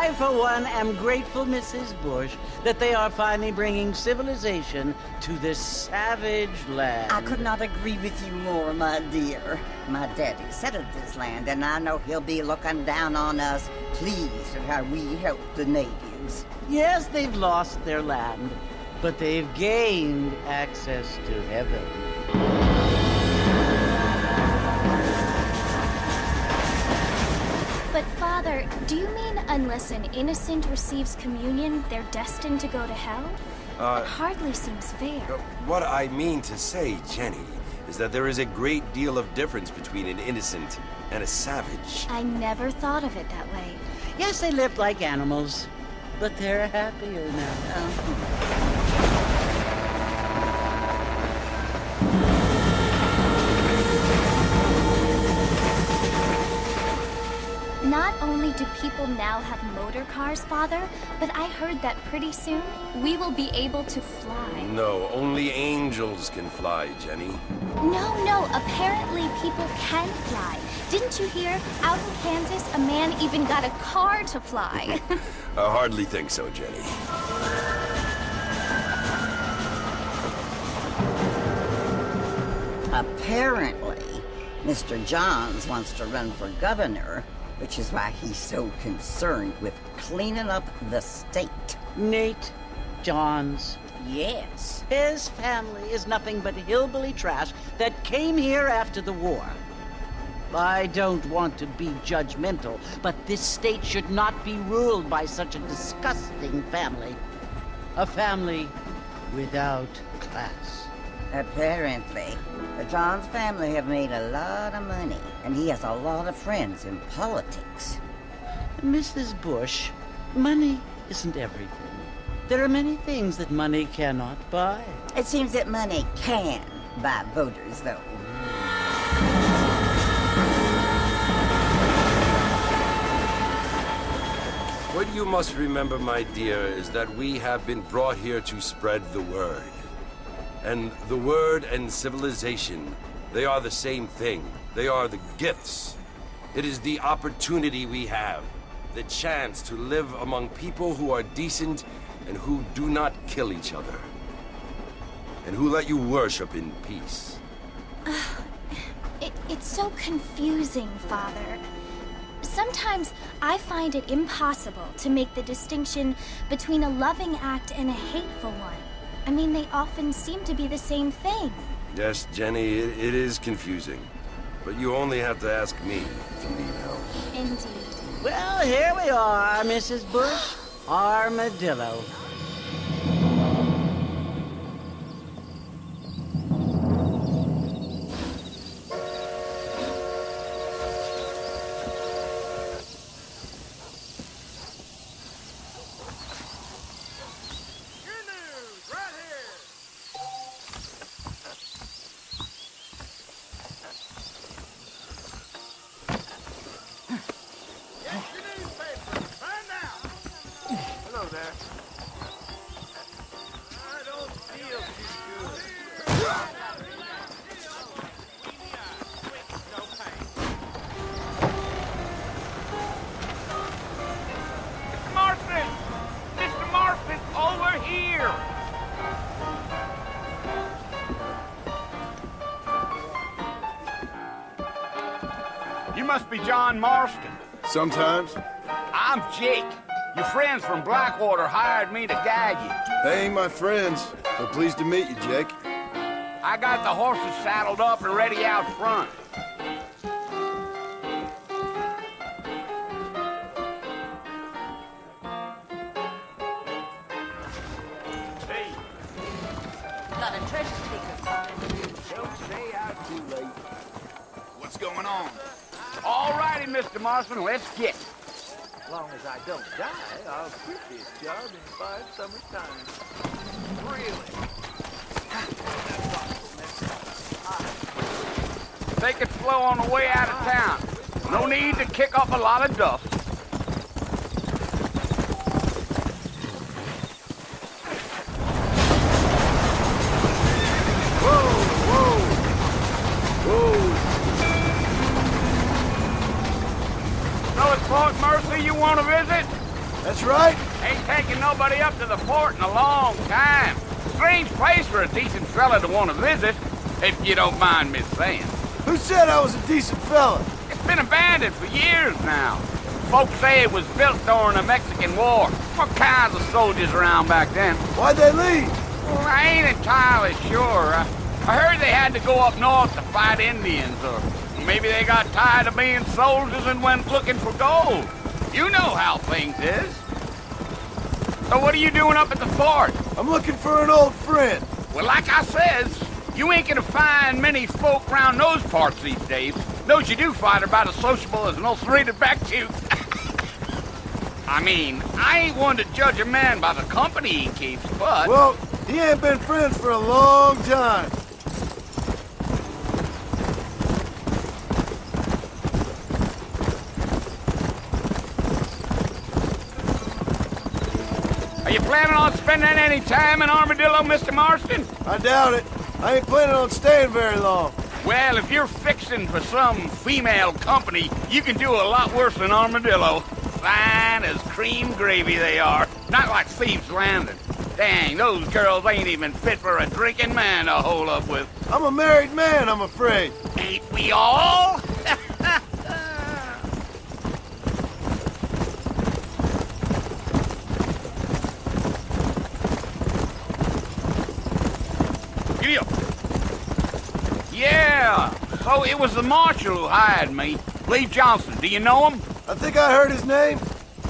I, for one, am grateful, Mrs. Bush, that they are finally bringing civilization to this savage land. I could not agree with you more, my dear. My daddy settled this land, and I know he'll be looking down on us, pleased at how we help the natives. Yes, they've lost their land, but they've gained access to heaven. But Father, do you mean unless an innocent receives communion, they're destined to go to hell? That hardly seems fair. What I mean to say, Jenny, is that there is a great deal of difference between an innocent and a savage. I never thought of it that way. Yes, they lived like animals, but they're happier now. Not only do people now have motor cars, Father, but I heard that pretty soon we will be able to fly. No, only angels can fly, Jenny. No, apparently people can fly. Didn't you hear? Out in Kansas, a man even got a car to fly. I hardly think so, Jenny. Apparently, Mr. Johns wants to run for governor, which is why he's so concerned with cleaning up the state. Nate Johns. Yes. His family is nothing but hillbilly trash that came here after the war. I don't want to be judgmental, but this state should not be ruled by such a disgusting family. A family without class. Apparently, the Johns family have made a lot of money, and he has a lot of friends in politics. Mrs. Bush, money isn't everything. There are many things that money cannot buy. It seems that money can buy voters, though. What you must remember, my dear, is that we have been brought here to spread the word. And the word and civilization, they are the same thing. They are the gifts. It is the opportunity we have, the chance to live among people who are decent and who do not kill each other, and who let you worship in peace. It's so confusing, Father. Sometimes I find it impossible to make the distinction between a loving act and a hateful one. I mean, they often seem to be the same thing. Yes, Jenny, it is confusing. But you only have to ask me if you need help. Indeed. Well, here we are, Mrs. Bush. Armadillo. You must be John Marston. Sometimes. I'm Jake. Your friends from Blackwater hired me to guide you. They ain't my friends, but pleased to meet you, Jake. I got the horses saddled up and ready out front. Hey. Got a treasure seeker coming. Don't stay out too late. What's going on? All righty, Mr. Marston, let's get. As long as I don't die, I'll quit this job in 5 summers' time. Really? Take it slow on the way out of town. No need to kick up a lot of dust. So it's Fort Mercy you want to visit? That's right. Ain't taking nobody up to the fort in a long time. Strange place for a decent fella to want to visit, if you don't mind me saying. Who said I was a decent fella? It's been abandoned for years now. Folks say it was built during the Mexican War. What kinds of soldiers around back then? Why'd they leave? Well, I ain't entirely sure. I heard they had to go up north to fight Indians, or maybe they got tired of being soldiers and went looking for gold. You know how things is. So what are you doing up at the fort? I'm looking for an old friend. Well, like I says, you ain't gonna find many folk around those parts these days. Those you do find are about as sociable as an ulcerated back tooth. I mean, I ain't one to judge a man by the company he keeps, but... Well, he ain't been friends for a long time. Are you planning on spending any time in Armadillo, Mr. Marston? I doubt it. I ain't planning on staying very long. Well, if you're fixing for some female company, you can do a lot worse than Armadillo. Fine as cream gravy they are. Not like Thieves' Landing. Dang, those girls ain't even fit for a drinking man to hole up with. I'm a married man, I'm afraid. Ain't we all? Giddy up. Yeah, so it was the marshal who hired me. Lee Johnson, do you know him? I think I heard his name.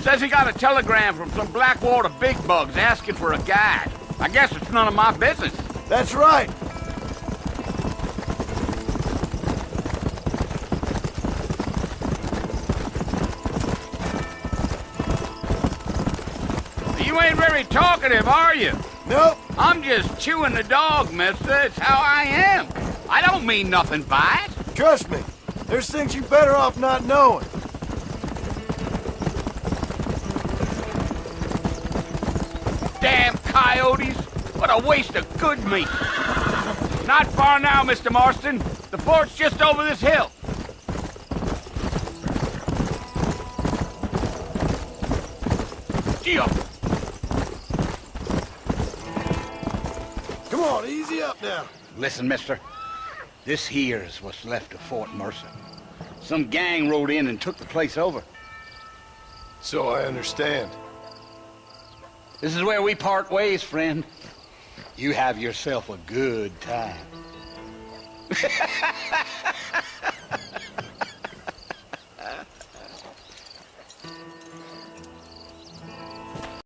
Says he got a telegram from some Blackwater big bugs asking for a guide. I guess it's none of my business. That's right. You ain't very talkative, are you? Nope. I'm just chewing the dog, mister. It's how I am. I don't mean nothing by it. Trust me. There's things you better off not knowing. Damn coyotes. What a waste of good meat. Not far now, Mr. Marston. The fort's just over this hill. Gee up. Come on, easy up now. Listen, mister. This here's what's left of Fort Mercer. Some gang rode in and took the place over. So I understand. This is where we part ways, friend. You have yourself a good time.